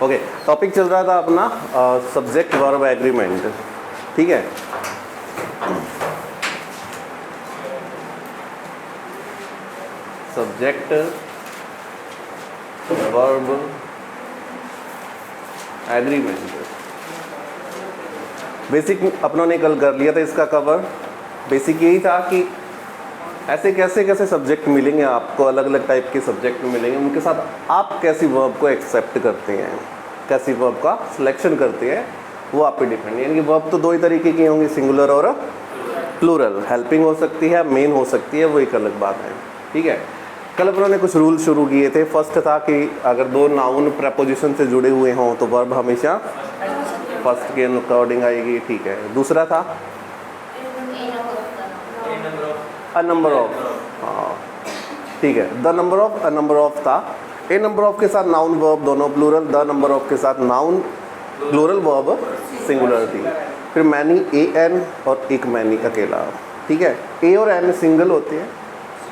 Okay, topic चल रहा था अपना सब्जेक्ट वर्ब एग्रीमेंट। ठीक है, सब्जेक्ट वर्ब एग्रीमेंट बेसिक अपनों ने कल कर लिया था इसका कवर। बेसिक यही था कि ऐसे कैसे कैसे सब्जेक्ट मिलेंगे आपको, अलग अलग टाइप के सब्जेक्ट मिलेंगे, उनके साथ आप कैसी वर्ब को एक्सेप्ट करते हैं, कैसी वर्ब का सिलेक्शन करते हैं, वो आप पे डिपेंड है। यानी कि वर्ब तो दो ही तरीके की होंगी, सिंगुलर और प्लूरल। हेल्पिंग हो सकती है, मेन हो सकती है, वो एक अलग बात है। ठीक है, कल अपनों ने कुछ रूल शुरू किए थे। फर्स्ट था कि अगर दो नाउन प्रपोजिशन से जुड़े हुए हों तो वर्ब हमेशा फर्स्ट के अकॉर्डिंग आएगी। ठीक है, दूसरा था अ नंबर ऑफ, हाँ ठीक है, the number of, a number of था। ए नंबर ऑफ के साथ नाउन वर्ब दोनों प्लूरल, द नंबर ऑफ के साथ नाउन प्लूरल वर्ब सिंगुलर थी। फिर मैनी ए एन और एक मैनी अकेला। ठीक है, ए और एन सिंगल होते हैं,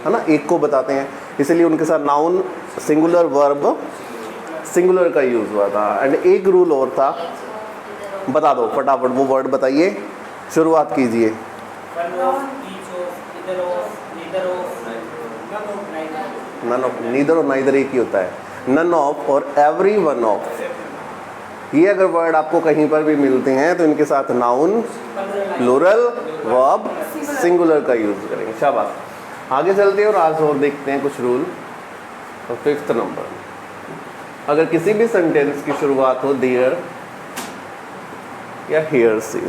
है ना, एक को बताते हैं, इसलिए उनके साथ नाउन सिंगुलर वर्ब सिंगुलर का यूज़ हुआ था। एंड एक रूल और था, बता दो फटाफट, वो वर्ड बताइए, शुरुआत कीजिए। नन ऑफ, नीदर और नाइदर एक ही होता है। नन ऑफ और एवरी वन ऑफ, ये अगर वर्ड आपको कहीं पर भी मिलते हैं तो इनके साथ नाउन प्लूरल वर्ब सिंगुलर का यूज करेंगे। शाबाश, आगे चलते हैं और आज और देखते हैं कुछ रूल। तो फिफ्थ नंबर, अगर किसी भी सेंटेंस की शुरुआत हो देयर या हियर से।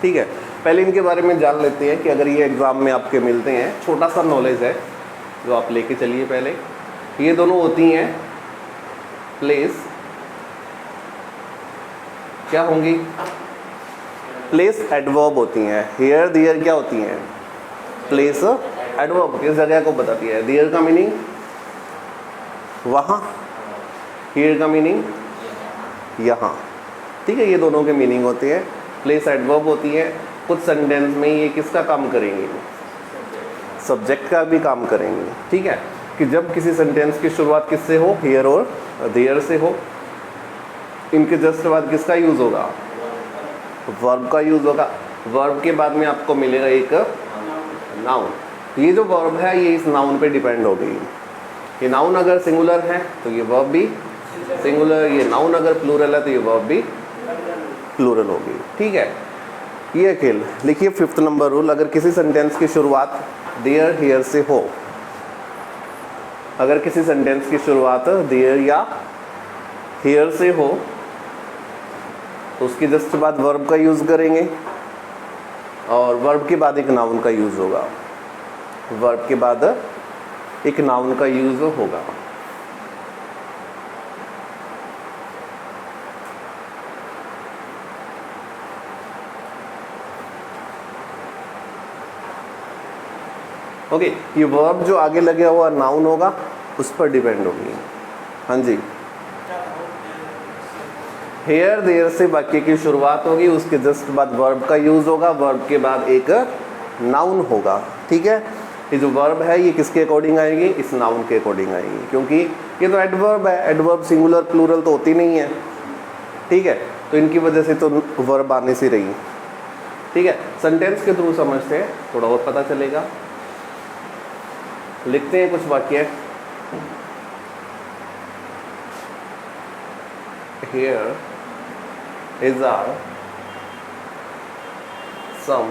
ठीक है, पहले इनके बारे में जान लेते हैं कि अगर ये एग्जाम में आपके मिलते हैं, छोटा सा नॉलेज है जो आप लेके चलिए। पहले ये दोनों होती हैं प्लेस, क्या होंगी, प्लेस एडवर्ब होती हैं। हियर देयर क्या होती हैं, प्लेस एडवर्ब, किस जगह को बताती है। देयर का मीनिंग वहाँ, हियर का मीनिंग यहाँ। ठीक है, ये दोनों के मीनिंग होते हैं। प्लेस एडवर्ब होती है। कुछ सेंटेंस में ये किसका काम करेंगे, सब्जेक्ट का भी काम करेंगे। ठीक है, कि जब किसी सेंटेंस की शुरुआत किससे हो, हियर और देयर से हो, इनके जस्ट बाद किसका यूज़ होगा, वर्ब का यूज़ होगा। वर्ब के बाद में आपको मिलेगा एक नाउन। ये जो वर्ब है ये इस नाउन पे डिपेंड हो गई। ये नाउन अगर सिंगुलर है तो ये वर्ब भी सिंगुलर, ये नाउन अगर प्लूरल है तो ये वर्ब भी प्लूरल होगी। ठीक है, ये खेल लिखिए। फिफ्थ नंबर रूल, अगर किसी सेंटेंस की शुरुआत देयर हियर से हो, अगर किसी सेंटेंस की शुरुआत देयर या हियर से हो तो उसके जस्ट बाद वर्ब का यूज़ करेंगे और वर्ब के बाद एक नाउन का यूज़ होगा। वर्ब के बाद एक नाउन का यूज़ होगा। ओके, ये वर्ब जो आगे लगे हुआ नाउन होगा उस पर डिपेंड होगी। हाँ जी, हेयर देयर से वाक्य की शुरुआत होगी, उसके जस्ट बाद वर्ब का यूज़ होगा, वर्ब के बाद एक नाउन होगा। ठीक है, ये जो वर्ब है ये किसके अकॉर्डिंग आएगी, इस नाउन के अकॉर्डिंग आएगी, क्योंकि ये तो एडवर्ब है। एडवर्ब सिंगुलर प्लूरल तो होती नहीं है। ठीक है, तो इनकी वजह से तो वर्ब आने से रही। ठीक है, सेंटेंस के थ्रू समझते हैं, थोड़ा और पता चलेगा। लिखते हैं कुछ वाक्य। Here is our some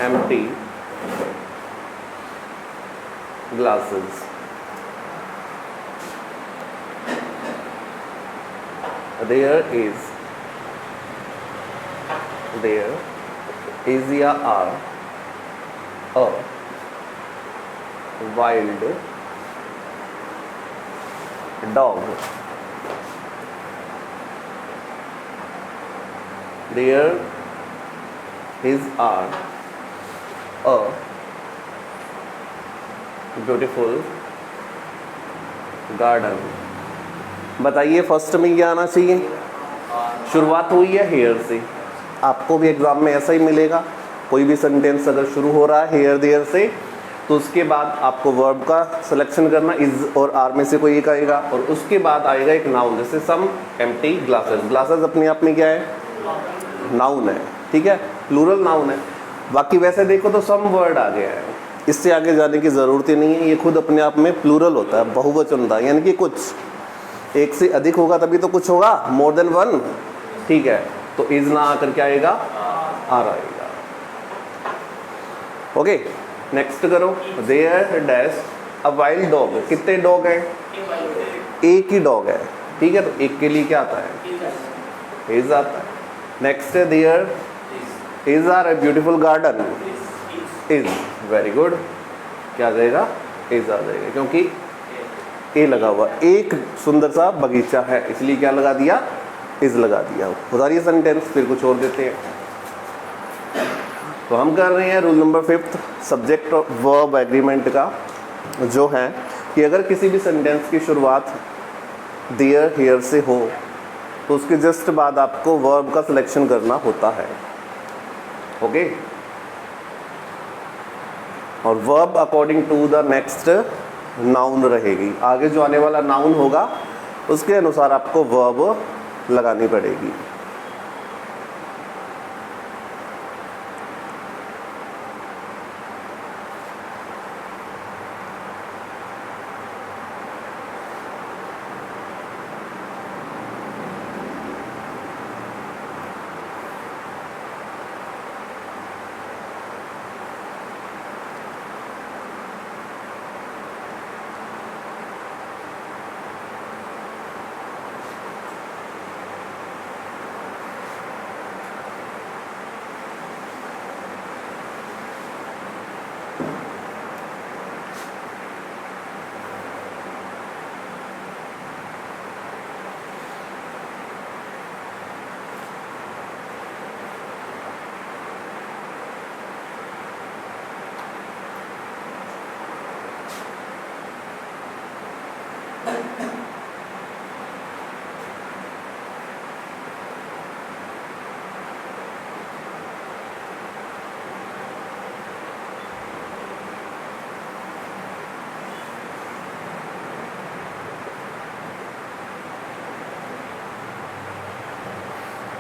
empty glasses. There is या are a wild dog. There is are a beautiful garden. बताइए फर्स्ट में क्या आना चाहिए, शुरुआत हुई है हेयर से। आपको भी एग्जाम में ऐसा ही मिलेगा, कोई भी सेंटेंस अगर शुरू हो रहा है हेयर देयर से तो उसके बाद आपको वर्ब का सिलेक्शन करना, इज और आर में से कोई एक आएगा, और उसके बाद आएगा एक नाउन, जैसे सम एम्प्टी ग्लासेस। ग्लासेस अपने आप में क्या है? नाउन है, ठीक है, प्लूरल नाउन है। बाकी वैसे देखो तो सम वर्ड आ गया है, इससे आगे जाने की ज़रूरत ही नहीं है, ये खुद अपने आप में प्लूरल होता है, बहुवचन होता है, यानी कि कुछ एक से अधिक होगा तभी तो कुछ होगा, मोर देन वन, ठीक है। तो इज ना आकर क्या आएगा? आर आएगा। ओके, नेक्स्ट करो। There dash a wild dog. कितने डॉग हैं? एक ही डॉग है, ठीक है, तो एक के लिए क्या आता है? इज आता है। Next, there is are a beautiful garden. Is, very good, क्या आ जाएगा? इज आ जाएगा, क्योंकि ए लगा हुआ, एक सुंदर सा बगीचा है, इसलिए क्या लगा दिया? इज लगा दिया। बता रही सेंटेंस, फिर कुछ और देते हैं। तो हम कर रहे हैं rule number 5 subject verb agreement का, जो है कि अगर किसी भी सेंटेंस की शुरुआत देयर हियर से हो तो उसके जस्ट बाद आपको वर्ब का सिलेक्शन करना होता है। ओके, और verb according to the next noun रहेगी, आगे जो आने वाला नाउन होगा उसके अनुसार आपको वर्ब लगानी पड़ेगी।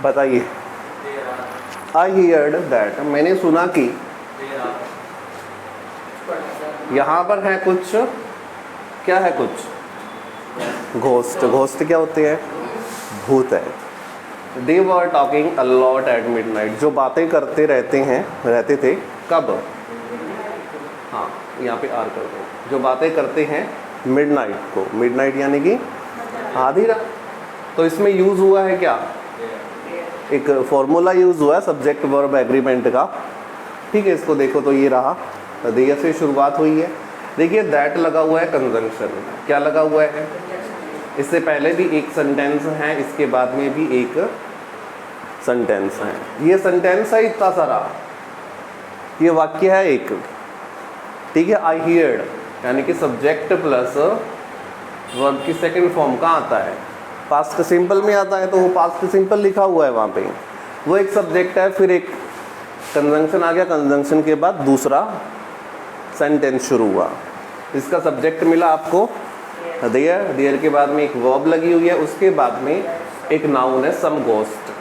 बताइए। आई हियर्ड दैट, मैंने सुना कि यहाँ पर है कुछ, क्या है कुछ? घोस्ट। घोस्ट क्या होते हैं? भूत है। They were talking a lot at midnight, जो बातें करते रहते थे कब? हाँ, यहाँ पे आर कर दो, जो बातें करते हैं मिडनाइट को। मिडनाइट यानी कि आधी रात। तो इसमें यूज़ हुआ है क्या? एक फॉर्मूला यूज़ हुआ है सब्जेक्ट वर्ब एग्रीमेंट का, ठीक है। इसको देखो तो ये रहा, देयर से शुरुआत हुई है। देखिए दैट लगा हुआ है कंजंक्शन, क्या लगा हुआ है? इससे पहले भी एक सेंटेंस है, इसके बाद में भी एक सेंटेंस है। ये सेंटेंस है इतना सारा, ये वाक्य है एक, ठीक है। आई हियर्ड यानी कि सब्जेक्ट प्लस वर्ब की सेकंड फॉर्म कहाँ आता है? पास्ट सिंपल में आता है, तो वो पास्ट सिंपल लिखा हुआ है वहाँ पे। वो एक सब्जेक्ट है, फिर एक कंजंक्शन आ गया, कंजंक्शन के बाद दूसरा सेंटेंस शुरू हुआ। इसका सब्जेक्ट मिला आपको देयर, देयर के बाद में एक वर्ब लगी हुई है, उसके बाद में एक नाउन है सम घोस्ट,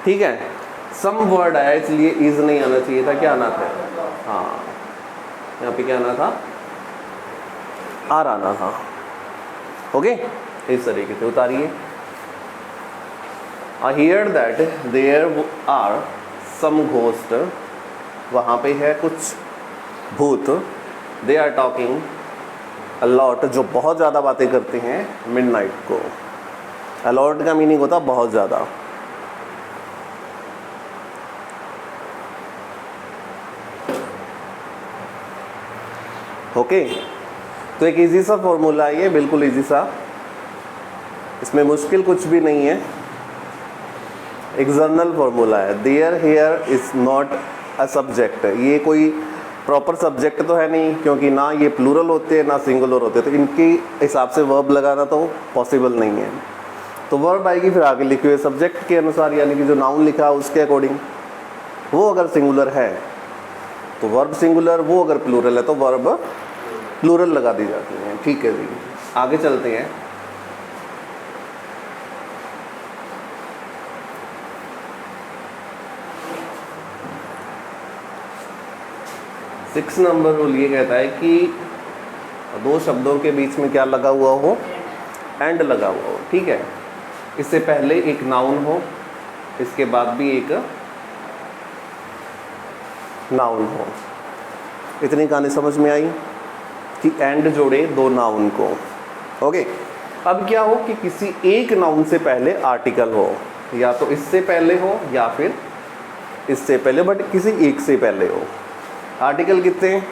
ठीक है। सम वर्ड आया इसलिए इज नहीं आना चाहिए था, क्या आना था? हाँ, यहाँ पे क्या आना था? आर आना था। ओके, इस तरीके से उतारिए। I hear that there are some ghost, वहाँ पे है कुछ भूत। They are talking a lot, जो बहुत ज़्यादा बातें करते हैं मिडनाइट को। अ लॉट का मीनिंग होता है बहुत ज़्यादा। ओके, तो एक इजी सा फॉर्मूला है ये, बिल्कुल इजी सा, इसमें मुश्किल कुछ भी नहीं है। एक जनरल फॉर्मूला है, there here is not a subject. ये कोई प्रॉपर सब्जेक्ट तो है नहीं, क्योंकि ना ये प्लूरल होते हैं ना सिंगुलर होते हैं, तो इनके हिसाब से वर्ब लगाना तो पॉसिबल नहीं है। तो वर्ब आएगी फिर आगे लिखे हुए सब्जेक्ट के अनुसार, यानी कि जो नाउन लिखा है उसके अकॉर्डिंग। वो अगर सिंगुलर है तो वर्ब सिंगुलर, वो अगर प्लूरल है तो वर्ब प्लूरल लगा दी जाती है। ठीक है जी, आगे चलते हैं। सिक्स नंबर रूल ये कहता है कि दो शब्दों के बीच में क्या लगा हुआ हो, एंड लगा हुआ हो। ठीक है, इससे पहले एक नाउन हो, इसके बाद भी एक नाउन हो। इतनी कहानी समझ में आई कि एंड जोड़े दो नाउन को। ओके, अब क्या हो कि किसी एक नाउन से पहले आर्टिकल हो, या तो इससे पहले हो या फिर इससे पहले, बट किसी एक से पहले हो। आर्टिकल कितने,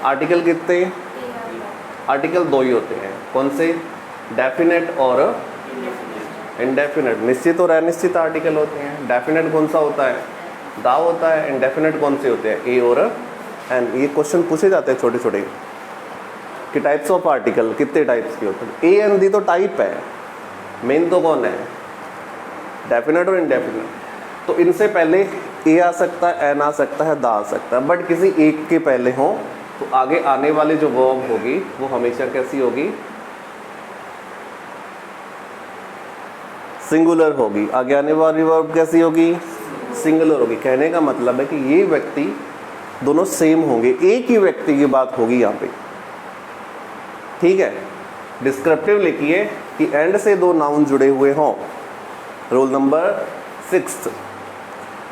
आर्टिकल कितने, आर्टिकल दो ही होते हैं। कौन से, डेफिनेट और इनडेफिनेट। निश्चित और अनिश्चित आर्टिकल होते हैं। डेफिनेट कौन सा होता है, दा होता है। इनडेफिनेट कौन से होते हैं, ए और एन। ये क्वेश्चन पूछे जाते हैं छोटे छोटे कि टाइप्स ऑफ आर्टिकल कितने टाइप्स के होते हैं। ए एन दी तो टाइप है, मेन तो कौन है, डेफिनेट और इनडेफिनेट। तो इनसे पहले ए आ सकता है, एन आ सकता है, दा आ सकता है, बट किसी एक के पहले हो तो आगे आने वाली जो वर्ब होगी वो हमेशा कैसी होगी, सिंगुलर होगी। आगे आने वाली वर्ब कैसी होगी, सिंगुलर होगी। कहने का मतलब है कि ये व्यक्ति दोनों सेम होंगे, एक ही व्यक्ति की बात होगी यहाँ पे। ठीक है, डिस्क्रिप्टिव लिखिए कि एंड से दो नाउन जुड़े हुए हों। रूल नंबर 6,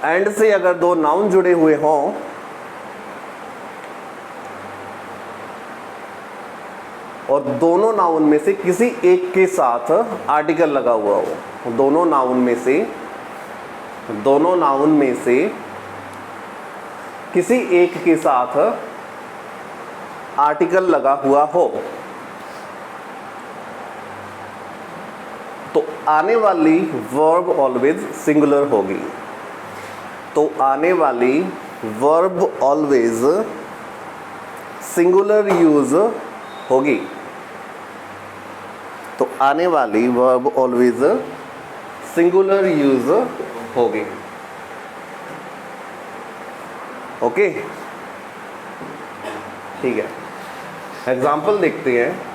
एंड से अगर दो नाउन जुड़े हुए हों और दोनों नाउन में से किसी एक के साथ आर्टिकल लगा हुआ हो, दोनों नाउन में से किसी एक के साथ आर्टिकल लगा हुआ हो, तो आने वाली वर्ब ऑलवेज सिंगुलर होगी। तो आने वाली वर्ब ऑलवेज सिंगुलर यूज होगी। तो आने वाली वर्ब ऑलवेज सिंगुलर यूज होगी। ओके, ठीक है, एग्जाम्पल देखते हैं।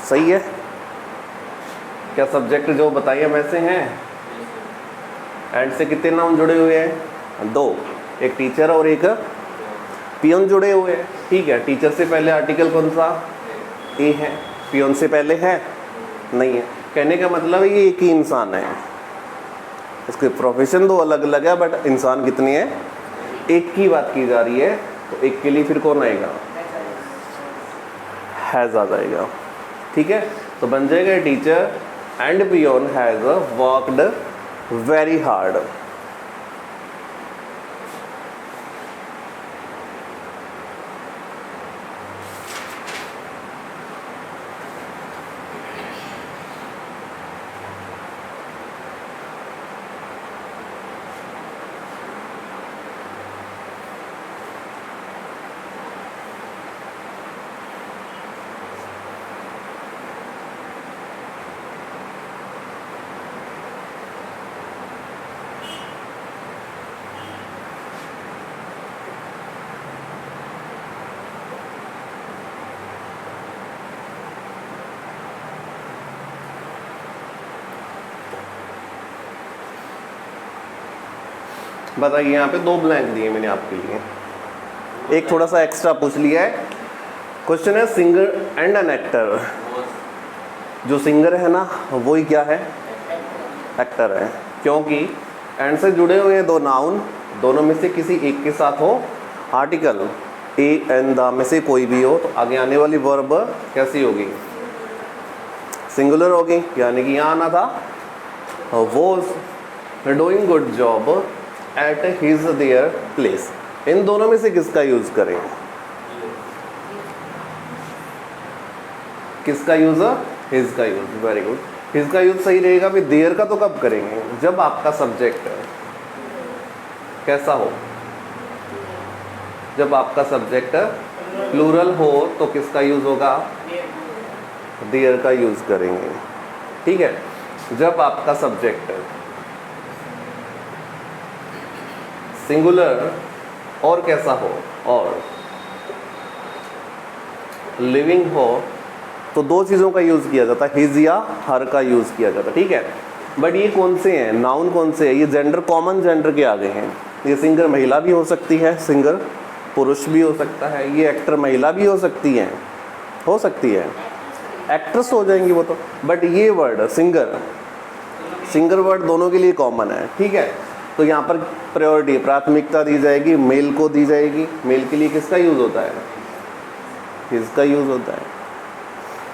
सही है क्या, सब्जेक्ट जो बताइए में से हैं, एंड से कितने नाउन जुड़े हुए हैं, दो, एक टीचर और एक पियोन जुड़े हुए हैं। ठीक है, टीचर से पहले आर्टिकल कौन सा, ए है, पियोन से पहले है, नहीं है। कहने का मतलब है ये एक ही इंसान है, इसके प्रोफेशन दो अलग अलग है बट इंसान कितने हैं, एक की बात की जा रही है। तो एक के लिए फिर कौन आएगा, हैज़ आ जाएगा। ठीक है, तो बन जाएगा teacher and peon has worked very hard. बताइए, यहाँ पे दो ब्लैंक दिए मैंने आपके लिए, एक थोड़ा सा एक्स्ट्रा पूछ लिया है। क्वेश्चन है सिंगर एंड एन एक्टर। जो सिंगर है ना वो ही क्या है, एक्टर है, क्योंकि एंड से जुड़े हुए हैं दो नाउन, दोनों में से किसी एक के साथ हो आर्टिकल, ए एन द में से कोई भी हो, तो आगे आने वाली वर्ब कैसी होगी, सिंगुलर होगी। यानी कि यहाँ आना था was doing good job at his their place. इन दोनों में से किसका यूज करें, किसका यूज? हिज का यूज। वेरी गुड, हिज का यूज सही रहेगा। फिर देयर का तो कब करेंगे? जब आपका सब्जेक्ट कैसा हो, जब आपका सब्जेक्ट प्लूरल हो तो किसका यूज होगा? देयर का यूज करेंगे। ठीक है, जब आपका सब्जेक्ट सिंगुलर और कैसा हो, और लिविंग हो, तो दो चीज़ों का यूज़ किया जाता है, हिज या हर का यूज़ किया जाता है। ठीक है, बट ये कौन से हैं? नाउन कौन से हैं? ये जेंडर कॉमन जेंडर के आगे हैं। ये सिंगर महिला भी हो सकती है, सिंगर पुरुष भी हो सकता है, ये एक्टर महिला भी हो सकती है, एक्ट्रेस हो जाएंगी वो तो। बट ये वर्ड सिंगर वर्ड दोनों के लिए कॉमन है। ठीक है, तो यहाँ पर प्रायोरिटी प्राथमिकता दी जाएगी मेल को दी जाएगी। मेल के लिए किसका यूज़ होता है? हिज का यूज़ होता है।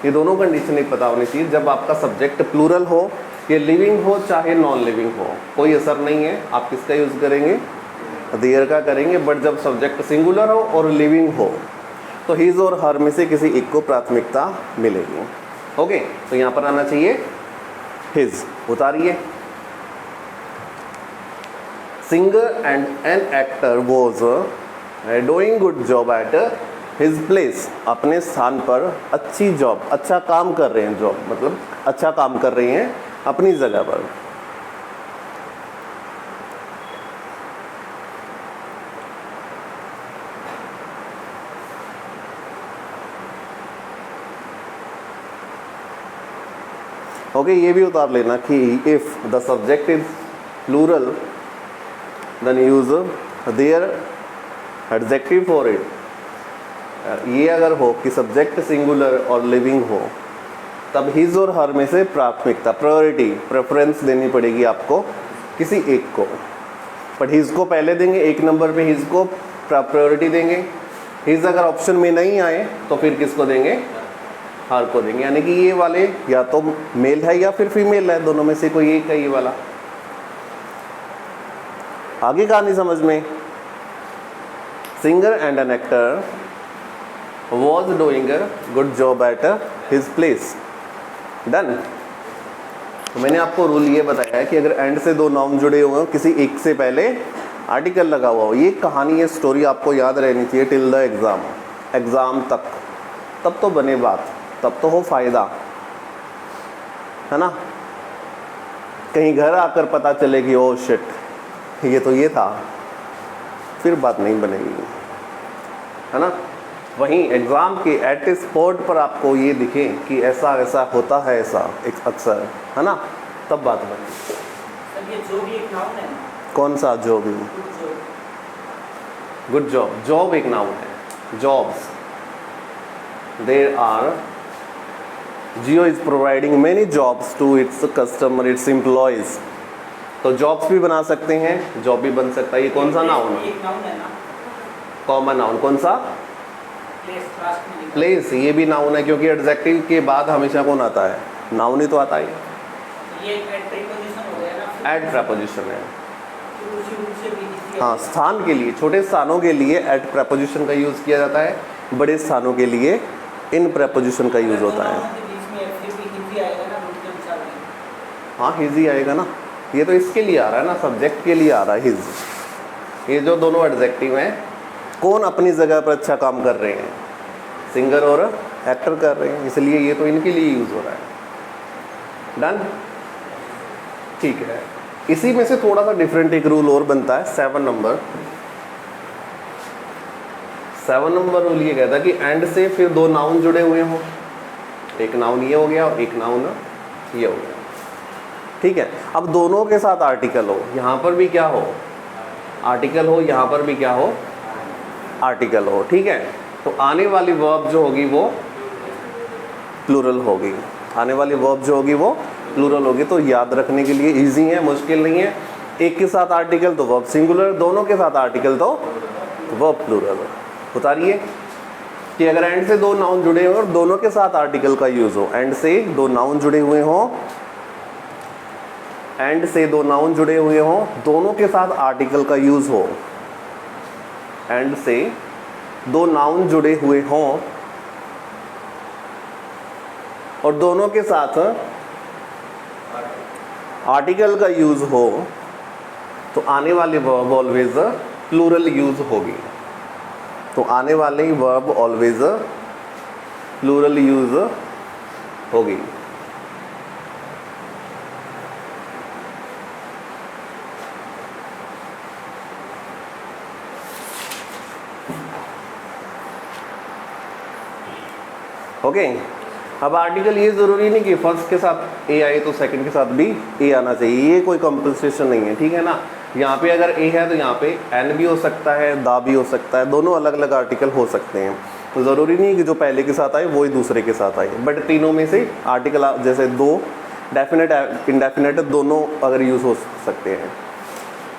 ये दोनों कंडीशन ही पता होनी चाहिए। जब आपका सब्जेक्ट प्लूरल हो, ये लिविंग हो चाहे नॉन लिविंग हो, कोई असर नहीं है, आप किसका यूज़ करेंगे? देयर का करेंगे। बट जब सब्जेक्ट सिंगुलर हो और लिविंग हो तो हिज और हर में से किसी एक को प्राथमिकता मिलेगी। ओके, तो यहाँ पर आना चाहिए हिज। उतारिए, singer and an actor was doing good job at his place. अपने स्थान पर अच्छी जॉब, अच्छा काम कर रहे हैं, जॉब मतलब अच्छा काम कर रही हैं अपनी जगह पर। ओके, ये भी उतार लेना कि if the subject is plural then use their adjective for it. ये अगर हो कि सब्जेक्ट सिंगुलर और लिविंग हो तब हिज और हर में से प्राथमिकता प्रायोरिटी प्रेफरेंस देनी पड़ेगी आपको किसी एक को। बट हिज को पहले देंगे, एक नंबर पे हिज को प्रायोरिटी देंगे। हिज अगर ऑप्शन में नहीं आए तो फिर किसको देंगे? हर को देंगे। यानी कि ये वाले या तो मेल है या फिर फीमेल है, दोनों में से कोई एक है ये वाला। आगे कहानी समझ में। Singer and an actor was doing a good job at his place. Done. तो मैंने आपको रूल ये बताया है कि अगर एंड से दो नाउन जुड़े हुए हो, किसी एक से पहले आर्टिकल लगा हुआ हो, ये कहानी ये स्टोरी आपको याद रहनी चाहिए टिल द एग्ज़ाम तक, तब तो बने बात, तब तो हो फायदा, है ना। कहीं घर आकर पता चले कि ओ शिट ये तो ये था, फिर बात नहीं बनेगी, है ना। वहीं एग्ज़ाम के एट स्पॉट पर आपको ये दिखे कि ऐसा ऐसा होता है, ऐसा एक अक्सर, है ना, तब बात बनेगी। सर ये जो भी एक नाउन है, कौन सा? जो भी। गुड जॉब, जॉब एक नाउन है। Jobs, there are, Jio is providing many jobs to its customer, its employees. तो जॉब्स भी बना सकते हैं, जॉब भी बन सकता है। ये कौन सा नाउन है? एक नाउन है ना, कॉमन नाउन। कौन सा? प्लेस। ये भी नाउन है क्योंकि एडजेक्टिव के बाद हमेशा कौन आता है? नाउन ही तो आता है। ये एड प्रीपोजिशन हो गया ना, एड प्रीपोजिशन है। उसी भी हाँ, स्थान के लिए, छोटे स्थानों के लिए एड प्रीपोजिशन का यूज़ किया जाता है, बड़े स्थानों के लिए इन प्रीपोजिशन का यूज़ होता है। हाँ, हिज ही आएगा ना, ये तो इसके लिए आ रहा है ना, सब्जेक्ट के लिए आ रहा है हिज। ये जो दोनों एडजेक्टिव हैं, कौन अपनी जगह पर अच्छा काम कर रहे हैं? सिंगर और एक्टर कर रहे हैं, इसलिए ये तो इनके लिए यूज़ हो रहा है। डन, ठीक है। इसी में से थोड़ा सा डिफरेंट एक रूल और बनता है, 7 नंबर। 7 नंबर रूल ये कहता है कि एंड से फिर दो नाउन जुड़े हुए हों, एक नाउन ये हो गया और एक नाउन ये हो गया, ठीक है। अब दोनों के साथ आर्टिकल हो, यहाँ पर भी क्या हो? आर्टिकल हो, यहाँ पर भी क्या हो? आर्टिकल हो, ठीक है। तो आने वाली वर्ब जो होगी वो प्लूरल होगी, आने वाली वर्ब जो होगी वो प्लूरल होगी। तो याद रखने के लिए इजी है, मुश्किल नहीं है। एक के साथ आर्टिकल तो वर्ब सिंगुलर, दोनों के साथ आर्टिकल तो वर्ब प्लूरल। उतारिए कि अगर एंड से दो नाउन जुड़े हो और दोनों के साथ आर्टिकल का यूज हो, एंड से दो नाउन जुड़े हुए हों, एंड से दो नाउन जुड़े हुए हों, दोनों के साथ आर्टिकल का यूज हो, एंड से दो नाउन जुड़े हुए हों, और दोनों के साथ आर्टिकल का यूज हो तो आने वाली वर्ब ऑलवेज प्लूरल यूज होगी। तो आने वाली वर्ब ऑलवेज प्लूरल यूज होगी। ओके अब आर्टिकल ये ज़रूरी नहीं कि फर्स्ट के साथ ए आए तो सेकंड के साथ भी ए आना चाहिए, ये कोई कंपनसेशन नहीं है, ठीक है ना। यहाँ पे अगर ए है तो यहाँ पे एन भी हो सकता है, दा भी हो सकता है, दोनों अलग अलग आर्टिकल हो सकते हैं। तो ज़रूरी नहीं कि जो पहले के साथ आए वो ही दूसरे के साथ आए, बट तीनों में से आर्टिकल जैसे दो डेफिनेट इंडेफिनेट दोनों अगर यूज़ हो सकते हैं।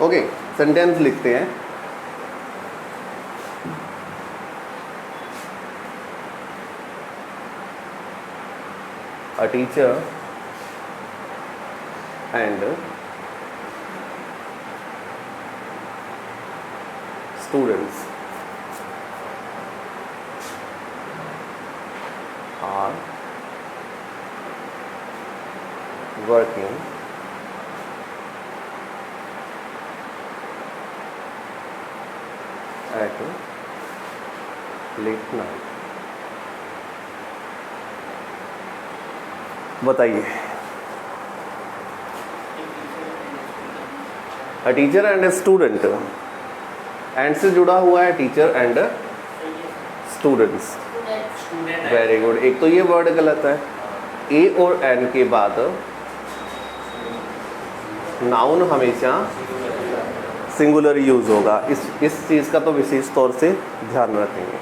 ओके सेंटेंस लिखते हैं। A teacher and students are working at late night। बताइए। A teacher and a student, and से जुड़ा हुआ है teacher and students. Very good. एक तो ये वर्ड गलत है, ए और एन के बाद नाउन हमेशा सिंगुलर यूज होगा। इस चीज़ का तो विशेष तौर से ध्यान रखेंगे,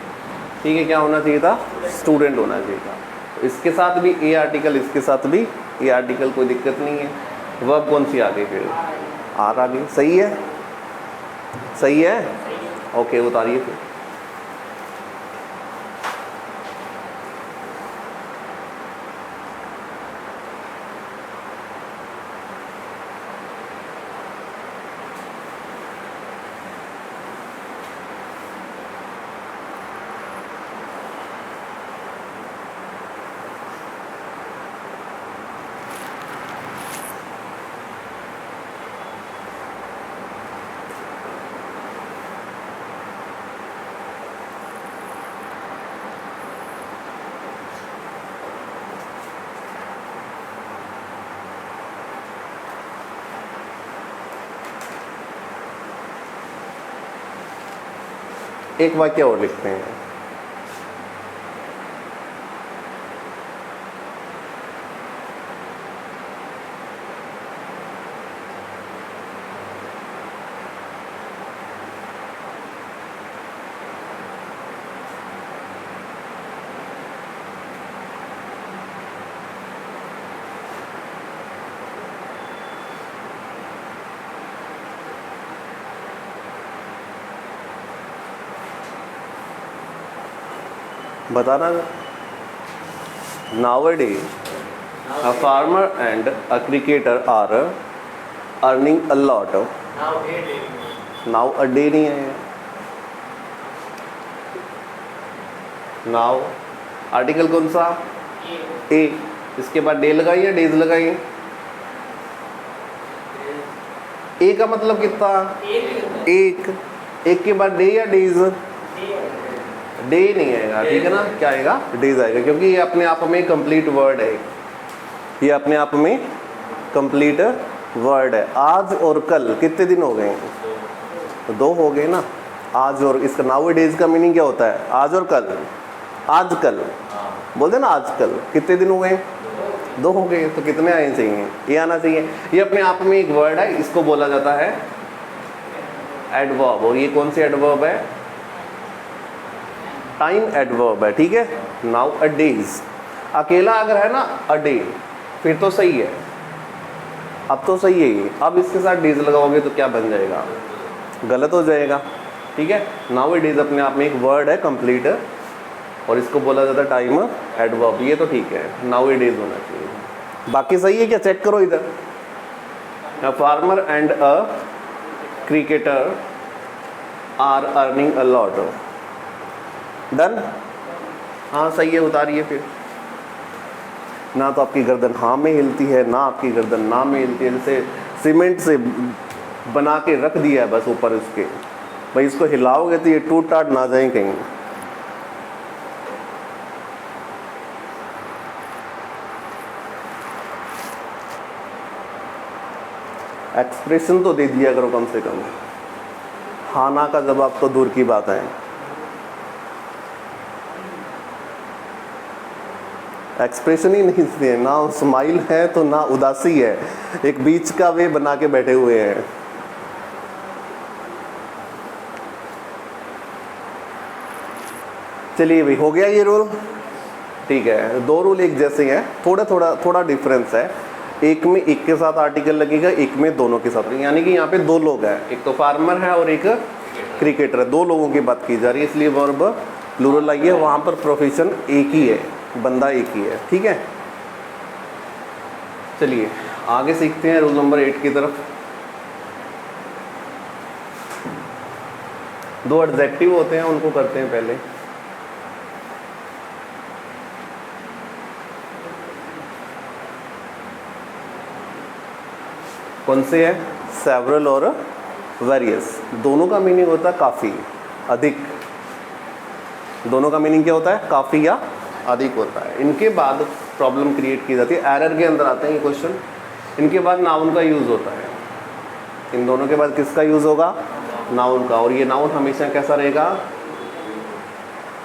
ठीक है। क्या होना चाहिए था? स्टूडेंट होना चाहिए था। इसके साथ भी ए आर्टिकल, इसके साथ भी ए आर्टिकल, कोई दिक्कत नहीं है। वर्ब कौन सी आ गई फिर? आर आ गई। सही है, सही है। ओके उतारिए फिर। एक वाक्य और लिखते हैं। बताना। Nowadays, a farmer and a cricketer are earning a lot. Now a day नहीं है। Now आर्टिकल कौन सा? ए। इसके बाद डे लगाई या डेज लगाई? ए का मतलब कितना? एक। एक के बाद डे या डेज? डे नहीं आएगा, ठीक है ना। क्या आएगा? डेज आएगा, क्योंकि ये अपने आप में कंप्लीट वर्ड है। ये अपने आप में कंप्लीट वर्ड है। आज और कल कितने दिन हो गए? दो हो गए ना। आज और, इसका नाउ डेज का मीनिंग क्या होता है? आज और कल। आज कल बोलते ना, आज कल कितने दिन हो गए? दो हो गए। तो कितने आने चाहिए? ये आना चाहिए। ये अपने आप में एक वर्ड है, इसको बोला जाता है एडवर्ब। और ये कौन सी एडवर्ब है? टाइम एडवर्ब है, ठीक है। नाउ अ डेज, अकेला अगर है ना अ डे, फिर तो सही है। अब तो सही है ये। अब इसके साथ डेज लगाओगे तो क्या बन जाएगा? गलत हो जाएगा, ठीक है। नाउ अ डेज अपने आप में एक वर्ड है कंप्लीट, और इसको बोला जाता है टाइम एडवर्ब। ये तो ठीक है, नाउ अ डेज होना चाहिए। बाकी सही है क्या? चेक करो इधर। A farmer and a cricketer are earning a lot. Done? हाँ सही है, उतारिए फिर। ना तो आपकी गर्दन हाँ में हिलती है, ना आपकी गर्दन ना में हिलती है। जैसे सीमेंट से बना के रख दिया है बस ऊपर उसके, भाई इसको हिलाओगे तो ये टूट टाट ना जाए कहीं। एक्सप्रेशन तो दे दिया करो कम से कम, हाँ ना का जवाब तो दूर की बात है। एक्सप्रेशन ही नहीं है, ना स्माइल है तो ना उदासी है, एक बीच का वे बना के बैठे हुए हैं। चलिए भाई, हो गया ये रूल, ठीक है। दो रूल एक जैसे हैं, थोड़ा डिफरेंस है। एक में एक के साथ आर्टिकल लगेगा, एक में दोनों के साथ, यानी कि यहाँ पे दो लोग हैं, एक तो फार्मर है और एक क्रिकेटर है, दो लोगों की बात की जा रही है, इसलिए वर्ब प्लूरल आई है। वहाँ पर प्रोफेशन एक ही है, बंदा एक ही है, ठीक है। चलिए आगे सीखते हैं रूल नंबर 8 की तरफ। दो एडजेक्टिव होते हैं, उनको करते हैं पहले। कौन से है? सेवरल और वेरियस। दोनों का मीनिंग होता है काफ़ी, अधिक। दोनों का मीनिंग क्या होता है? काफ़ी या अधिक होता है। इनके बाद प्रॉब्लम क्रिएट की जाती है, एरर के अंदर आते हैं ये क्वेश्चन। इनके बाद नाउन का यूज़ होता है। इन दोनों के बाद किसका यूज़ होगा? नाउन का। और ये नाउन हमेशा कैसा रहेगा?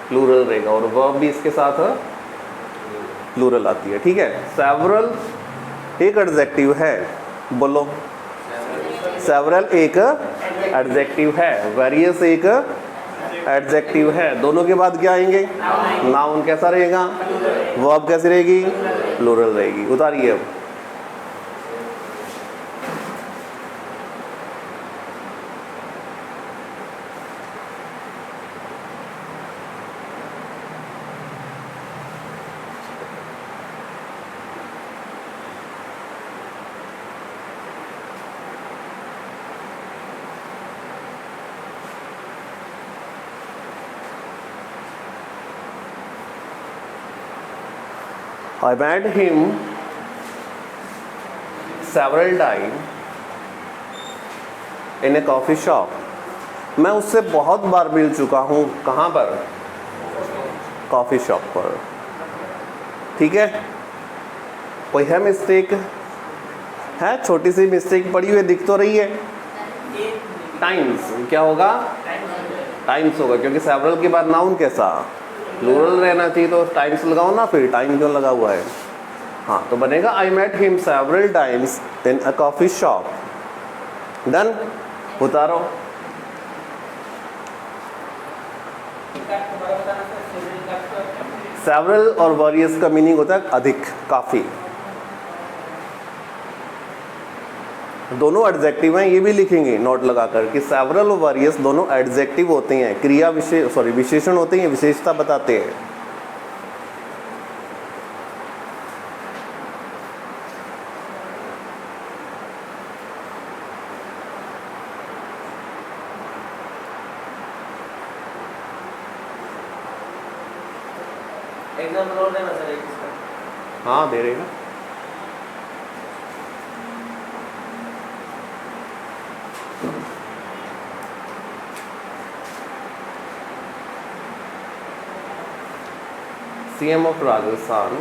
प्लूरल रहेगा। और वर्ब भी इसके साथ प्लूरल आती है, ठीक है। सेवरल एक एडजेक्टिव है, बोलो। सेवरल एक एडजेक्टिव है, वेरियस एक एडजेक्टिव है। दोनों के बाद क्या आएंगे? नाउन कैसा रहेगा? वर्ब कैसी रहेगी? प्लूरल रहेगी। उतारिए अब। I met him several times in a coffee shop. मैं उससे बहुत बार मिल चुका हूँ। कहाँ पर? कॉफ़ी शॉप पर, ठीक है। कोई है मिस्टेक? है छोटी सी मिस्टेक पड़ी हुई दिख तो रही है। टाइम्स क्या होगा? टाइम्स होगा, क्योंकि सेवरल के बाद नाउन कैसा? प्लूरल रहना चाहिए, तो टाइम्स लगाओ ना, फिर टाइम क्यों लगा हुआ है? हाँ, तो बनेगा I met him several times in a coffee shop. Done. उतारो। सेवरल और वेरियस का मीनिंग होता है अधिक, काफ़ी। दोनों एडजेक्टिव हैं, ये भी लिखेंगे नोट लगाकर कि सेवरल और वेरियस दोनों एडजेक्टिव होते हैं, क्रिया विशेषण होते हैं, विशेषता बताते हैं। एग्जाम्पल और देना सर एक इसका। हाँ, दे रहेगा। CM of Rajasthan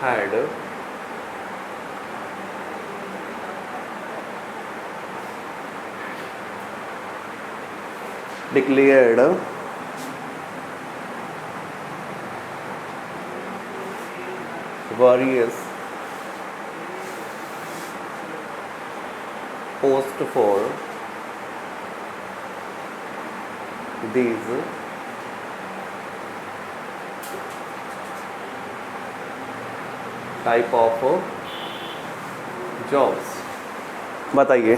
had declared various posts for these type of jobs। बताइए।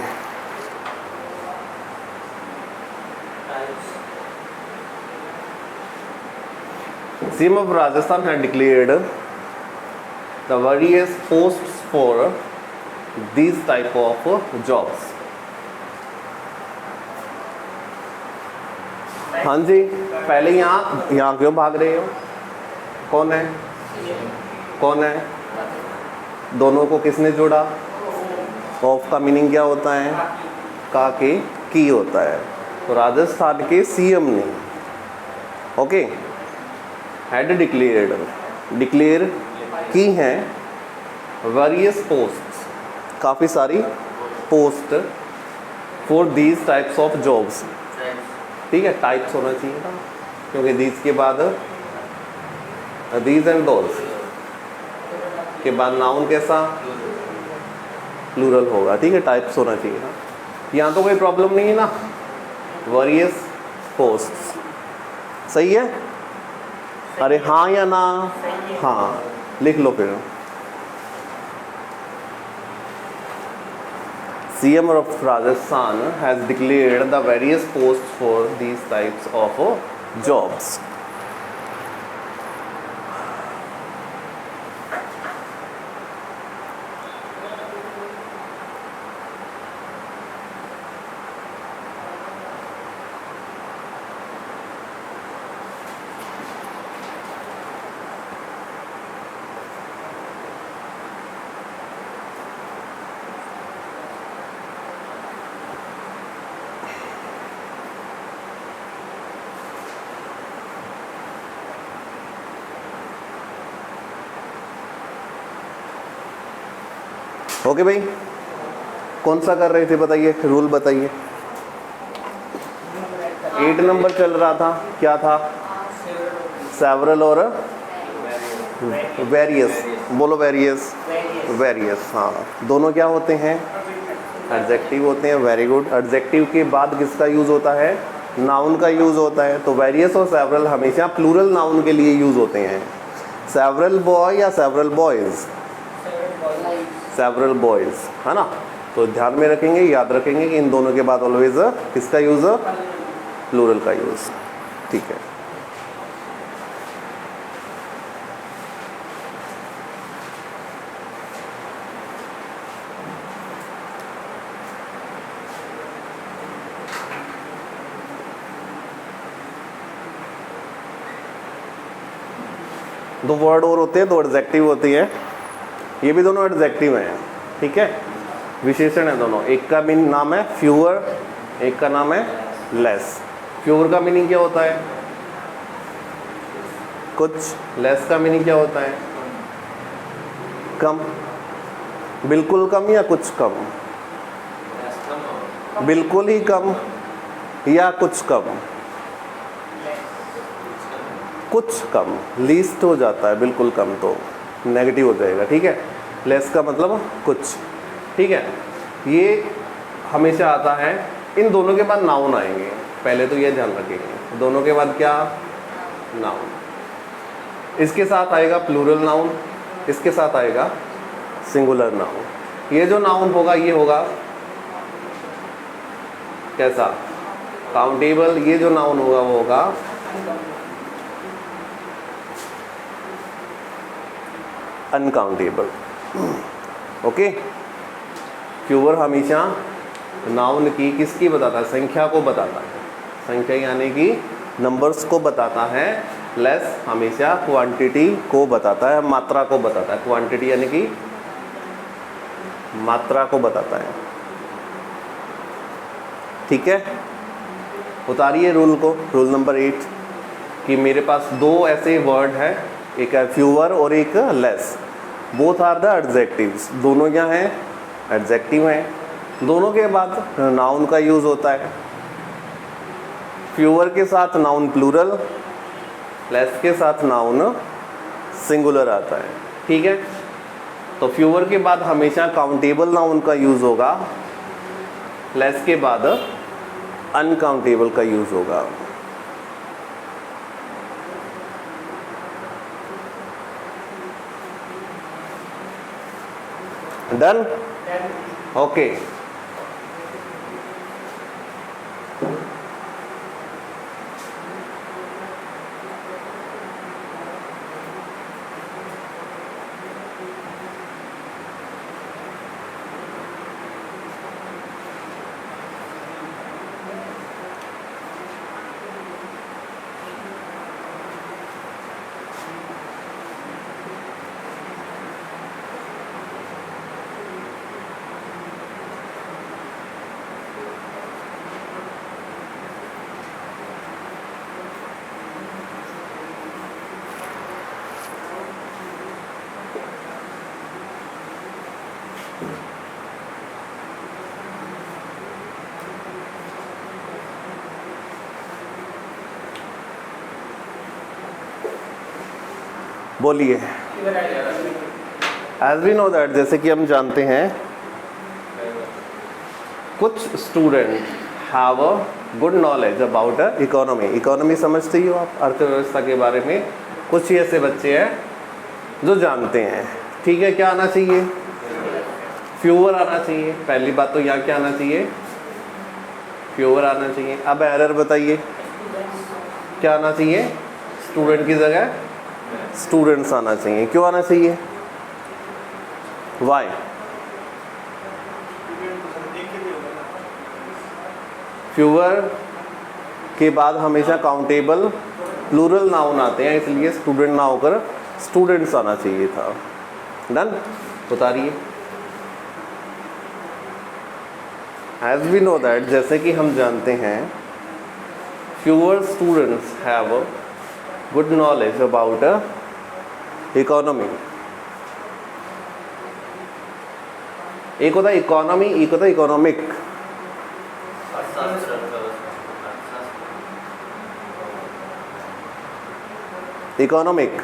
CM of Rajasthan had declared the various posts for these type of jobs। हाँ जी, पहले यहाँ क्यों भाग रहे हो? कौन है? कौन है? दोनों को किसने जोड़ा? ऑफ का मीनिंग क्या होता है? का के की होता है। तो राजस्थान के सीएम ने, ओके, हैड डिक्लेयर की हैं वेरियस पोस्ट्स, काफ़ी सारी post for these types of jobs. ठीक है, टाइप्स होना चाहिए था क्योंकि दीज के बाद दीज एंड दोज के बाद नाउन कैसा? प्लूरल होगा। ठीक है, टाइप्स होना चाहिए था। यहाँ तो कोई प्रॉब्लम नहीं है ना, वेरियस पोस्ट्स सही है। अरे हाँ या ना? हाँ, लिख लो फिर। CM of Rajasthan has declared the various posts for these types of jobs. Okay भाई, कौन सा कर रहे थे बताइए, रूल बताइए। 8 नंबर चल रहा था, क्या था? सेवरल और वेरियस। बोलो वेरियस। वेरियस, हाँ, दोनों क्या होते हैं? एडजेक्टिव होते हैं। Very good. एडजेक्टिव के बाद किसका यूज़ होता है? नाउन का यूज़ होता है। तो वेरियस और सेवरल हमेशा प्लूरल नाउन के लिए यूज़ होते हैं। सेवरल बॉय या सेवरल बॉयज़? सेवरल बॉयज़, है ना। तो ध्यान में रखेंगे, याद रखेंगे कि इन दोनों के बाद ऑलवेज किसका यूज़? प्लूरल का यूज़। ठीक है, दो वर्ड और होते हैं, दो एडजेक्टिव होती है। ये भी दोनों एडजेक्टिव हैं। ठीक है, विशेषण है दोनों। एक का मीनिंग नाम है फ्यूअर, एक का नाम है लेस। फ्यूअर का मीनिंग क्या होता है? कुछ। लेस का मीनिंग क्या होता है? कम। बिल्कुल कम या कुछ कम? बिल्कुल ही कम या कुछ कम? कुछ कम। लीस्ट हो जाता है, बिल्कुल कम तो नेगेटिव हो जाएगा। ठीक है, लेस का मतलब कुछ। ठीक है, ये हमेशा आता है। इन दोनों के बाद नाउन आएंगे, पहले तो ये ध्यान रखेंगे। दोनों के बाद क्या? नाउन। इसके साथ आएगा प्लूरल नाउन, इसके साथ आएगा सिंगुलर नाउन। ये जो नाउन होगा ये होगा कैसा? काउंटेबल। ये जो नाउन होगा वो होगा अनकाउंटेबल। ओके, फ्यूअर हमेशा नाउन की किसकी बताता है? संख्या को बताता है। संख्या यानी कि नंबर्स को बताता है। लेस हमेशा क्वांटिटी को बताता है, मात्रा को बताता है। क्वांटिटी यानी कि मात्रा को बताता है। ठीक है, उतारिए रूल को, रूल नंबर 8 कि मेरे पास दो ऐसे वर्ड हैं, एक है फ्यूअर और एक less. Both are the adjectives. दोनों क्या हैं? एडजेक्टिव हैं। दोनों के बाद नाउन का यूज़ होता है। फ्यूअर के साथ नाउन प्लूरल, लेस के साथ नाउन सिंगुलर आता है। ठीक है, तो फ्यूअर के बाद हमेशा काउंटेबल नाउन का यूज़ होगा, लेस के बाद अनकाउंटेबल का यूज़ होगा। डन? ओके। बोलिए। एज वी नो दैट, जैसे कि हम जानते हैं, कुछ student have a good knowledge about a economy. Economy समझते ही हो आप, अर्थव्यवस्था के बारे में। कुछ ही ऐसे बच्चे हैं जो जानते हैं, ठीक है। क्या आना चाहिए? फ्यूअर आना चाहिए। पहली बात तो यहाँ क्या आना चाहिए? फ्यूअर आना चाहिए। अब एरर बताइए, क्या आना चाहिए? स्टूडेंट की जगह स्टूडेंट्स आना चाहिए। क्यों आना चाहिए? वाई? फ्यूअर के बाद हमेशा काउंटेबल प्लूरल नाउन आते हैं, इसलिए स्टूडेंट ना होकर स्टूडेंट्स आना चाहिए था। डन? उतारिए। एज वी नो दैट, जैसे कि हम जानते हैं, fewer students have good knowledge about economy. एक होता है इकोनॉमी, एक होता है इकोनॉमिक। Economic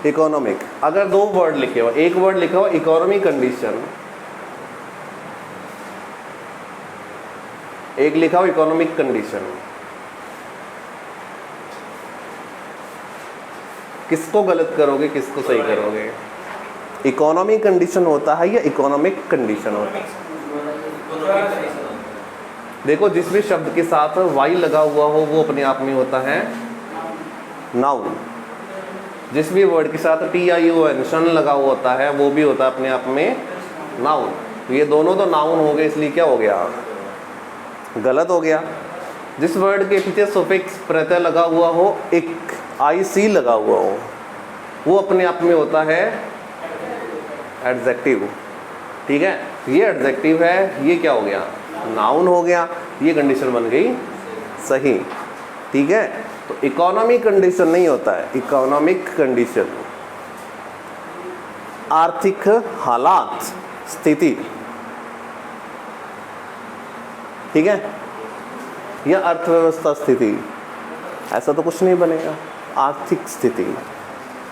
economic. अगर दो वर्ड लिखे हो, एक वर्ड लिखा हो इकोनॉमी कंडीशन, एक लिखा हो इकोनॉमिक कंडीशन, किसको गलत करोगे, किसको सही करोगे? इकोनॉमी कंडीशन होता है या इकोनॉमिक कंडीशन होता है? देखो, जिस भी शब्द के साथ वाई लगा हुआ हो वो अपने आप में होता है नाउन। जिस भी वर्ड के साथ TION शन लगा हुआ होता है वो भी होता है अपने आप में नाउन। तो ये दोनों तो नाउन हो गए, इसलिए क्या हो गया? गलत हो गया। जिस वर्ड के पीछे सुफिक्स प्रत्यय लगा हुआ हो, एक IC लगा हुआ हो, वो अपने आप में होता है एडजेक्टिव। ठीक है, ये एडजेक्टिव है, ये क्या हो गया? नाउन हो गया। ये कंडीशन बन गई सही। ठीक है, तो इकोनॉमी कंडीशन नहीं होता है, इकोनॉमिक कंडीशन। आर्थिक हालात, स्थिति, ठीक है, या अर्थव्यवस्था स्थिति, ऐसा तो कुछ नहीं बनेगा। आर्थिक स्थिति,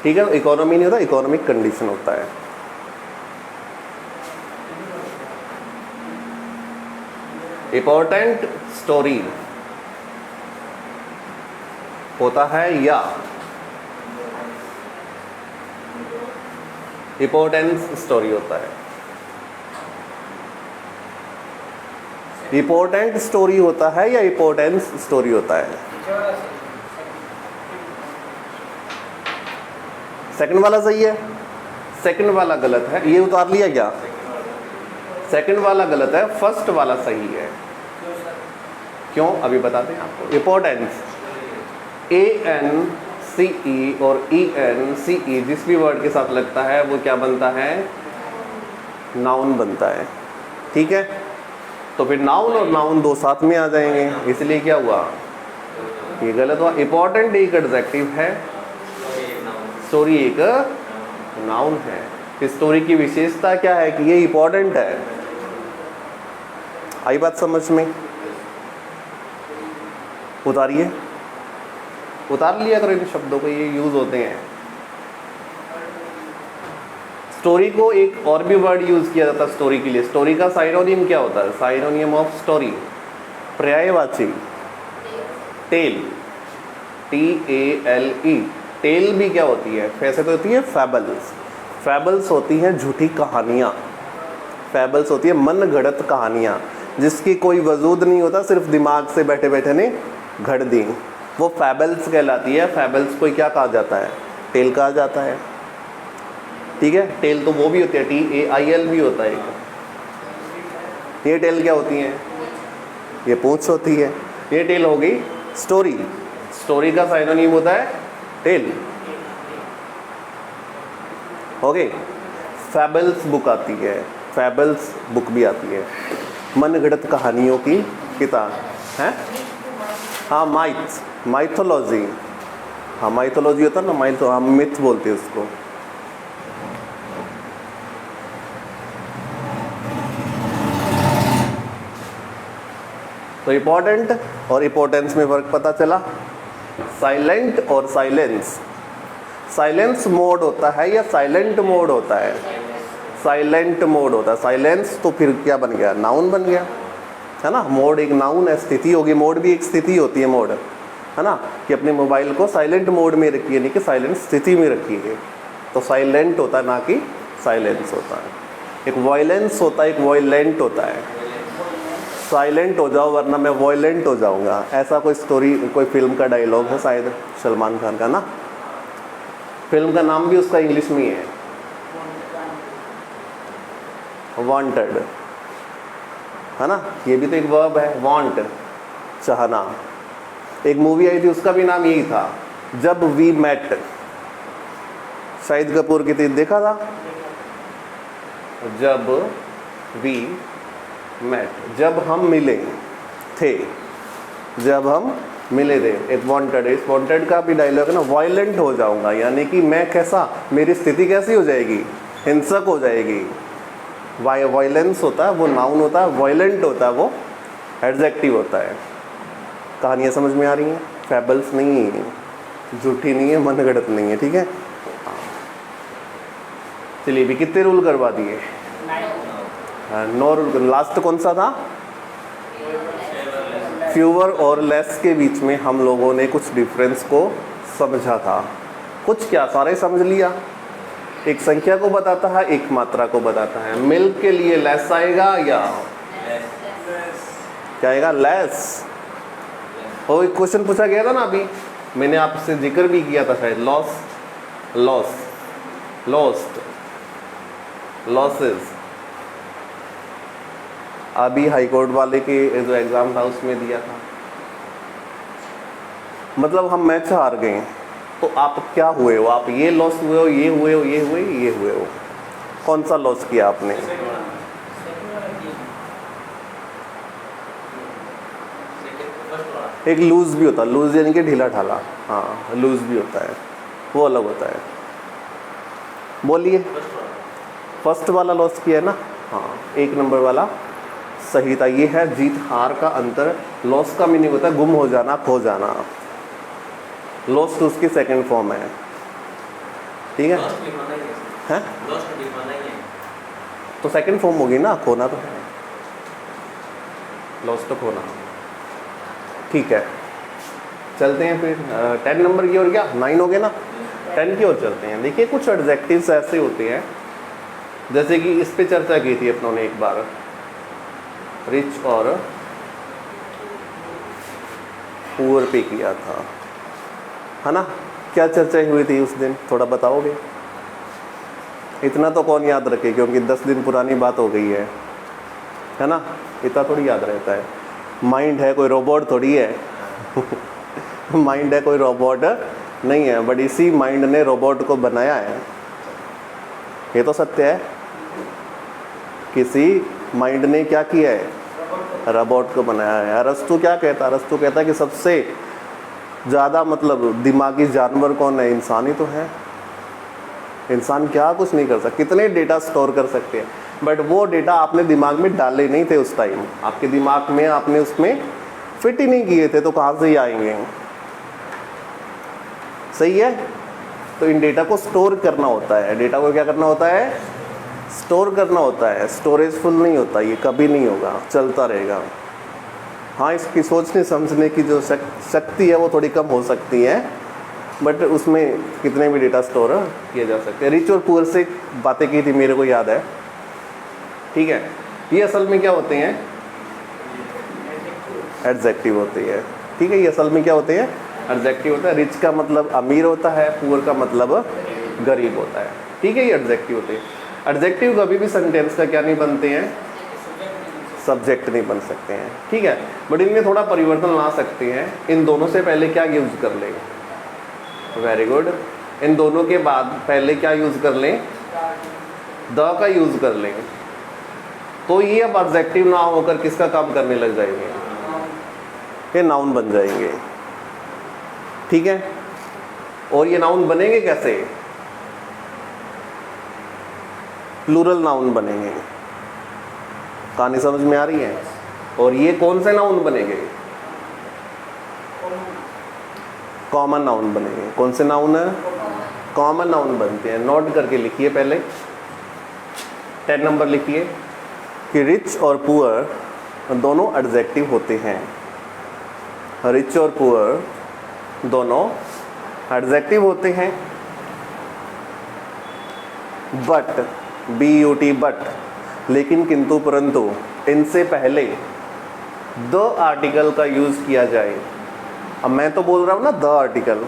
ठीक है। इकोनॉमी नहीं होता, इकोनॉमिक कंडीशन होता है। इंपॉर्टेंट स्टोरी होता है या इंपॉर्टेंस स्टोरी होता है? इंपॉर्टेंट स्टोरी होता है या इंपॉर्टेंस स्टोरी होता है? सेकंड वाला सही है, सेकंड वाला गलत है। ये उतार लिया क्या? सेकंड वाला गलत है, फर्स्ट वाला सही है। क्यों? अभी बताते हैं आपको। इंपॉर्टेंस ANCE और ENCE जिस भी वर्ड के साथ लगता है वो क्या बनता है? नाउन बनता है। ठीक है, तो फिर नाउन और नाउन दो साथ में आ जाएंगे, इसलिए क्या हुआ? ये गलत हुआ। इंपॉर्टेंट एक एडजेक्टिव है, स्टोरी एक नाउन है। इस स्टोरी की विशेषता क्या है कि ये इंपॉर्टेंट है। आई बात समझ में? उतारिए, उतार लिया करो इन शब्दों को, ये यूज होते हैं। स्टोरी को एक और भी वर्ड यूज किया जाता है स्टोरी के लिए। स्टोरी का साइनोनिम क्या होता है? साइनोनिम ऑफ स्टोरी, पर्यायवाची, टेल, TALE। टेल भी क्या होती है? वैसे तो होती है फैबल्स। फैबल्स होती हैं झूठी कहानियाँ। फैबल्स होती है मन गढ़ंत कहानियाँ जिसकी कोई वजूद नहीं होता, सिर्फ दिमाग से बैठे बैठे ने घड़ दी, वो फैबल्स कहलाती है। फैबल्स को क्या कहा जाता है? टेल कहा जाता है। ठीक है, टेल तो वो भी होती है, TAIL भी होता है एक। ये टेल क्या होती है? ये पूंछ होती है। ये टेल हो गई स्टोरी। स्टोरी का साइनोनिम होता है टेल। हो गई। फैबल्स बुक आती है, फैबल्स बुक भी आती है, मन गढ़ंत कहानियों की किताब है। हाँ, माइथोलॉजी। हाँ, माइथोलॉजी होता है ना, हम मिथ बोलते हैं उसको। तो इम्पोर्टेंट और इम्पोर्टेंस में फ़र्क पता चला। साइलेंट और साइलेंस, साइलेंस मोड होता है या साइलेंट मोड होता है? साइलेंट मोड होता है। साइलेंस तो फिर क्या बन गया? नाउन बन गया, है ना। मोड एक नाउन है, स्थिति होगी। मोड भी एक स्थिति होती है, मोड, है ना, कि अपने मोबाइल को साइलेंट मोड में रखिए, नहीं कि साइलेंट स्थिति में रखिए। तो साइलेंट होता है, ना कि साइलेंस होता है। एक वॉयलेंस होता है, एक वॉयलेंट होता है। साइलेंट हो जाओ वरना मैं वॉयलेंट हो जाऊंगा, ऐसा कोई स्टोरी, कोई फिल्म का डायलॉग है शायद सलमान खान का ना। फिल्म का नाम भी उसका इंग्लिश में ही है, वांटेड, है ना। ये भी तो एक वर्ब है, वांट, चाहना। एक मूवी आई थी, उसका भी नाम यही था, जब वी मेट। शाहिद कपूर की थी, देखा था? जब वी मेट, जब हम मिले थे, जब हम मिले थे। एक वांटेड, इस वांटेड का भी डायलॉग है ना, वायलेंट हो जाऊंगा, यानी कि मैं कैसा, मेरी स्थिति कैसी हो जाएगी? हिंसक हो जाएगी। वायलेंस होता है वो नाउन होता है, वायलेंट होता है वो एडजेक्टिव होता है। कहानियाँ समझ में आ रही हैं? फैबल्स नहीं है, झूठी नहीं है, मनगढ़ंत नहीं है, ठीक है। चलिए, भी कितने रूल करवा दिए? 9 रूल। लास्ट कौन सा था? फ्यूअर और लेस के बीच में हम लोगों ने कुछ डिफरेंस को समझा था। कुछ क्या, सारे समझ लिया। एक संख्या को बताता है, एक मात्रा को बताता है। मिल्क के लिए लेस आएगा या क्या आएगा? लेस। और एक क्वेश्चन पूछा गया था ना अभी, मैंने आपसे जिक्र भी किया था शायद, लॉस, लॉस, लॉस्ट, लॉसेस। अभी हाईकोर्ट वाले के जो एग्ज़ाम था उसमें दिया था। मतलब हम मैच हार गए, तो आप क्या हुए हो? आप ये लॉस हुए हो, ये हुए हो, ये हुए, ये हुए हो। कौन सा लॉस किया आपने? एक लूज भी होता है, लूज यानी कि ढीला ढाला। हाँ, लूज भी होता है, वो अलग होता है। बोलिए, फर्स्ट वाला लॉस किया है ना? हाँ, 1 नंबर वाला सही था। ये है जीत हार का अंतर। लॉस का मीनिंग होता है गुम हो जाना, खो जाना। लॉस तो उसकी सेकंड फॉर्म है, ठीक है? हैं? तो सेकंड फॉर्म होगी ना, खोना तो है, लॉस तो खोना। ठीक है, चलते हैं फिर 10 नंबर की ओर। क्या 9 हो गए ना? 10 की ओर चलते हैं। देखिए, कुछ एडजेक्टिव्स ऐसे होते हैं, जैसे कि इस पे चर्चा की थी अपनों ने एक बार, रिच और पुअर पे किया था, है ना। क्या चर्चा हुई थी उस दिन, थोड़ा बताओगे? इतना तो कौन याद रखे, क्योंकि 10 दिन पुरानी बात हो गई है ना। इतना थोड़ी याद रहता है। माइंड है, कोई रोबोट थोड़ी है। माइंड है, कोई रोबोट नहीं है, बट इसी माइंड ने रोबोट को बनाया है। ये तो सत्य है, किसी माइंड ने क्या किया है? रोबोट को बनाया है। अरस्तु क्या कहता है? अरस्तु कहता है कि सबसे ज़्यादा मतलब दिमागी जानवर कौन है? इंसान ही तो है। इंसान क्या कुछ नहीं कर सकता, कितने डेटा स्टोर कर सकते हैं, बट वो डेटा आपने दिमाग में डाले नहीं थे उस टाइम। आपके दिमाग में आपने उसमें फिट ही नहीं किए थे, तो कहाँ से ही आएंगे? सही है। तो इन डेटा को स्टोर करना होता है। डेटा को क्या करना होता है? स्टोर करना होता है। स्टोरेज फुल नहीं होता, ये कभी नहीं होगा, चलता रहेगा। हाँ, इसकी सोचने समझने की जो शक्ति है वो थोड़ी कम हो सकती है, बट उसमें कितने भी डेटा स्टोर किए जा सकते हैं। रिच और पुअर से बातें की थी, मेरे को याद है, ठीक है। ये असल में क्या होते हैं? एडजेक्टिव होती है, ठीक है। ये असल में क्या होते हैं? एडजेक्टिव होता है। रिच का मतलब अमीर होता है, पुअर का मतलब गरीब होता है, ठीक है। ये एडजेक्टिव होते हैं। एडजेक्टिव कभी भी सेंटेंस का क्या नहीं बनते हैं? सब्जेक्ट नहीं बन सकते हैं, ठीक है। बट इनमें थोड़ा परिवर्तन ला सकते हैं। इन दोनों से पहले क्या यूज़ कर लें? Very good. इन दोनों के बाद पहले क्या यूज़ कर लें? द का यूज़ कर लें, तो ये अब एडजेक्टिव ना होकर किसका काम करने लग जाएंगे? ये नाउन बन जाएंगे, ठीक है। और ये नाउन बनेंगे कैसे? प्लूरल नाउन बनेंगे। कहानी समझ में आ रही है? और ये कौन से नाउन बनेंगे? कॉमन नाउन बनेंगे। कौन से नाउन है? कॉमन नाउन बनते हैं। नोट करके लिखिए पहले, 10 नंबर लिखिए कि रिच और पुअर दोनों एडजेक्टिव होते हैं। रिच और पुअर दोनों एडजेक्टिव होते हैं। बट, BUT बट, लेकिन किंतु परंतु इनसे पहले द आर्टिकल का यूज़ किया जाए। अब मैं तो बोल रहा हूँ ना द आर्टिकल,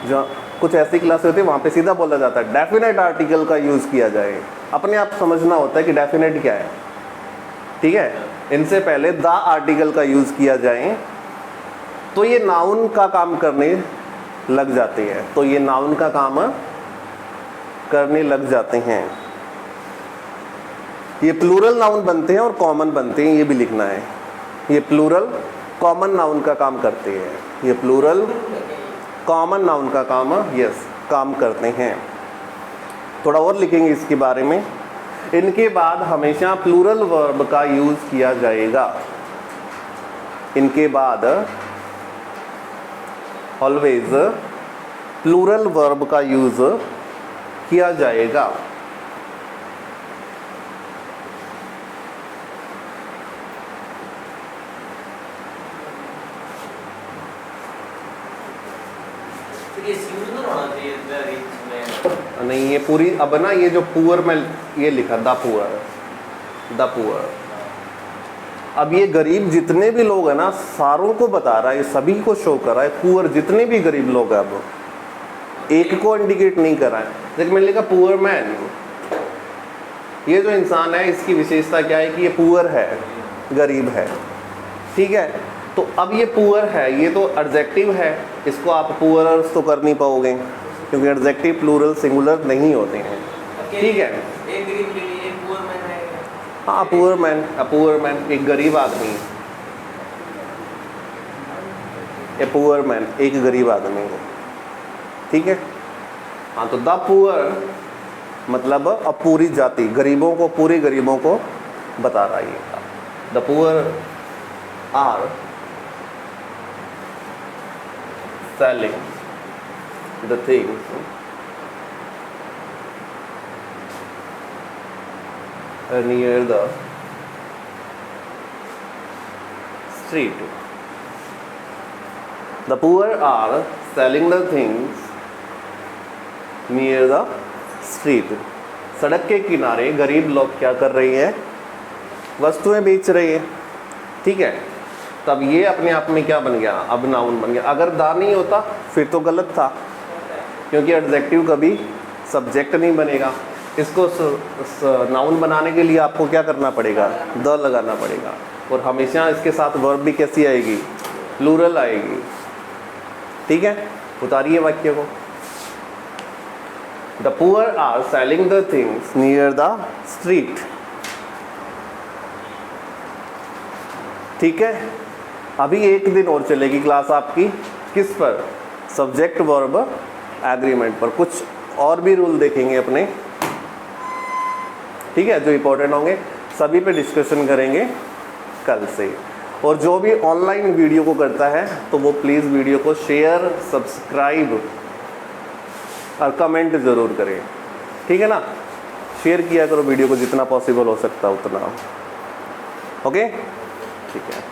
जो कुछ ऐसी क्लास होती है वहाँ पे सीधा बोला जाता है डेफिनेट आर्टिकल का यूज़ किया जाए। अपने आप समझना होता है कि डेफिनेट क्या है, ठीक है। इनसे पहले द आर्टिकल का यूज़ किया जाए तो ये नाउन का काम करने लग जाते हैं। तो ये नाउन का काम करने लग जाते हैं। ये प्लूरल नाउन बनते हैं और कॉमन बनते हैं, ये भी लिखना है। ये प्लूरल कॉमन नाउन का काम करते हैं। ये प्लूरल कॉमन नाउन का काम काम करते हैं। थोड़ा और लिखेंगे इसके बारे में। इनके बाद हमेशा प्लूरल वर्ब का यूज़ किया जाएगा। इनके बाद ऑलवेज प्लूरल वर्ब का यूज़ किया जाएगा। ये सिंगुलर होना चाहिए द रिच में। नहीं, ये पूरी अब ना ये जो पुअर में ये लिखा द पुअर, द पुअर। अब ये गरीब जितने भी लोग हैं ना सारों को बता रहा है, ये सभी को शो कर रहा है। पुअर जितने भी गरीब लोग हैं, अब एक को इंडिकेट नहीं कर रहा है। जैसे मैंने लिखा पुअर मैन, ये जो इंसान है इसकी विशेषता क्या है कि ये पुअर है, गरीब है, ठीक है। तो अब ये पुअर है, ये तो एडजेक्टिव है, इसको आप पुअरर्स तो कर नहीं पाओगे क्योंकि एडजेक्टिव प्लूरल सिंगुलर नहीं होते हैं, ठीक है। एक गरीब ले लीजिए, एक पुअर मैन है। हाँ, पुअर मैन एक गरीब आदमी, ए पुअर मैन एक गरीब आदमी है, ठीक है। हाँ, तो द पुअर मतलब अब पूरी जाति, गरीबों को, पूरे गरीबों को बता रहा है। The poor are selling the things near the street. The poor are selling the things near the street. सड़क के किनारे गरीब लोग क्या कर रहे हैं? वस्तुएं बेच रहे हैं, ठीक है। तब ये अपने आप में क्या बन गया? अब नाउन बन गया। अगर दा नहीं होता फिर तो गलत था, क्योंकि एडजेक्टिव कभी सब्जेक्ट नहीं बनेगा। इसको नाउन बनाने के लिए आपको क्या करना पड़ेगा? द लगाना पड़ेगा। और हमेशा इसके साथ वर्ब भी कैसी आएगी? प्लूरल आएगी, ठीक है। उतारिए वाक्य को। The poor are selling the things near the street, ठीक है। अभी एक दिन और चलेगी क्लास आपकी, किस पर? सब्जेक्ट वर्ब एग्रीमेंट पर। कुछ और भी रूल देखेंगे अपने, ठीक है, जो इम्पोर्टेंट होंगे सभी पे डिस्कशन करेंगे कल से। और जो भी ऑनलाइन वीडियो को करता है तो वो प्लीज़ वीडियो को शेयर, सब्सक्राइब और कमेंट ज़रूर करें, ठीक है ना। शेयर किया करो वीडियो को जितना पॉसिबल हो सकता है उतना, ओके, ठीक है।